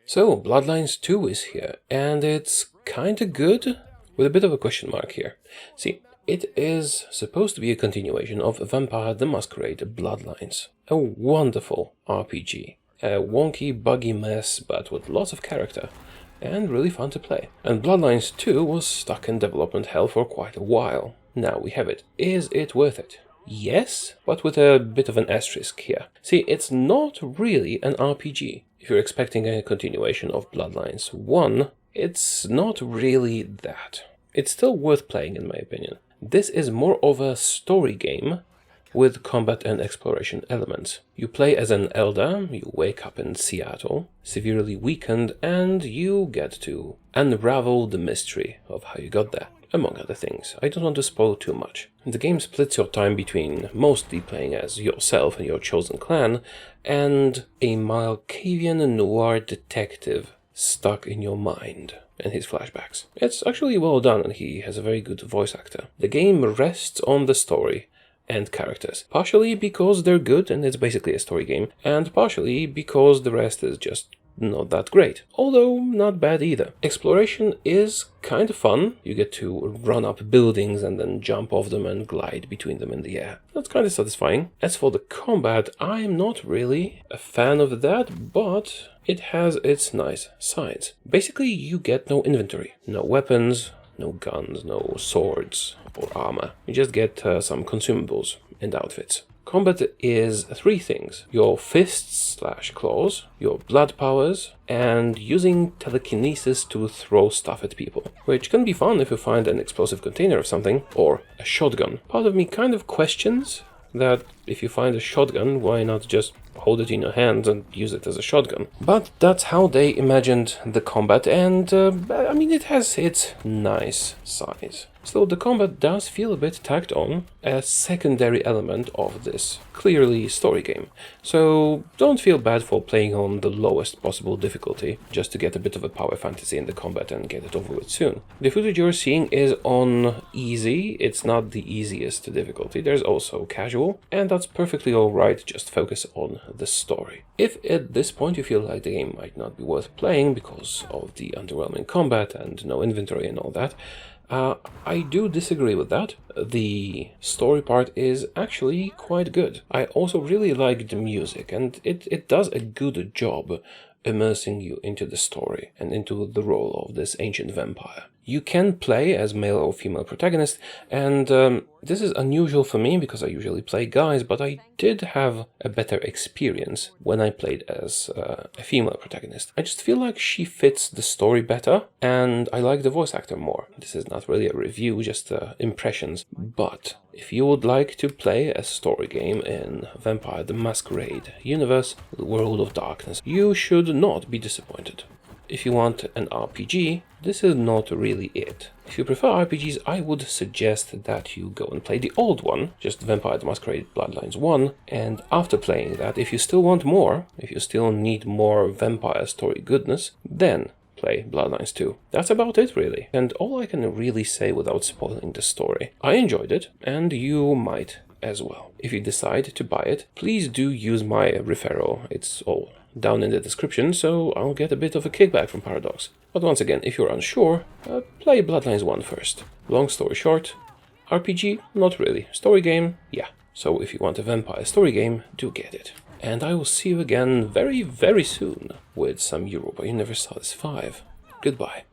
So, Bloodlines 2 is here, and it's kinda good, with a bit of a question mark here. See, it is supposed to be a continuation of Vampire the Masquerade Bloodlines. A wonderful RPG. A wonky, buggy mess, but with lots of character, and really fun to play. And Bloodlines 2 was stuck in development hell for quite a while. Now we have it. Is it worth it? Yes, but with a bit of an asterisk here. See, it's not really an RPG. If you're expecting a continuation of Bloodlines 1, it's not really that. It's still worth playing in my opinion. This is more of a story game with combat and exploration elements. You play as an elder, you wake up in Seattle, severely weakened, and you get to unravel the mystery of how you got there, among other things. I don't want to spoil too much. The game splits your time between mostly playing as yourself and your chosen clan, and a Malkavian noir detective stuck in your mind and his flashbacks. It's actually well done, and he has a very good voice actor. The game rests on the story and characters, partially because they're good and it's basically a story game, and partially because the rest is just not that great, although not bad either. Exploration is kind of fun. You get to run up buildings and then jump off them and glide between them in the air. That's kind of satisfying. As for the combat, I'm not really a fan of that, but it has its nice sides. Basically, you get no inventory, no weapons, no guns, no swords or armor. You just get some consumables and outfits. Combat is three things: your fists/claws, your blood powers, and using telekinesis to throw stuff at people, which can be fun if you find an explosive container of something, or a shotgun. Part of me kind of questions that if you find a shotgun, why not just hold it in your hands and use it as a shotgun? But that's how they imagined the combat, and I mean, it has its nice size. Still, the combat does feel a bit tacked on, a secondary element of this clearly story game. So don't feel bad for playing on the lowest possible difficulty, just to get a bit of a power fantasy in the combat and get it over with soon. The footage you're seeing is on easy. It's not the easiest difficulty. There's also casual, and that's perfectly alright. Just focus on the story. If at this point you feel like the game might not be worth playing because of the underwhelming combat and no inventory and all that, I do disagree with that. The story part is actually quite good. I also really like the music, and it does a good job immersing you into the story and into the role of this ancient vampire. You can play as male or female protagonist, and this is unusual for me because I usually play guys, but I did have a better experience when I played as a female protagonist. I just feel like she fits the story better, and I like the voice actor more. This is not really a review, just impressions, but if you would like to play a story game in Vampire the Masquerade universe, the World of Darkness, you should not be disappointed. If you want an RPG, this is not really it. If you prefer RPGs, I would suggest that you go and play the old one, just Vampire the Masquerade Bloodlines 1, and after playing that, if you still want more, if you still need more vampire story goodness, then play Bloodlines 2. That's about it, really, and all I can really say without spoiling the story. I enjoyed it, and you might as well. If you decide to buy it, please do use my referral. It's all down in the description, so I'll get a bit of a kickback from Paradox. But once again, if you're unsure, play Bloodlines 1 first. Long story short, RPG, not really. Story game, yeah. So if you want a vampire story game, do get it. And I will see you again very, very soon with some Europa Universalis 5. Goodbye.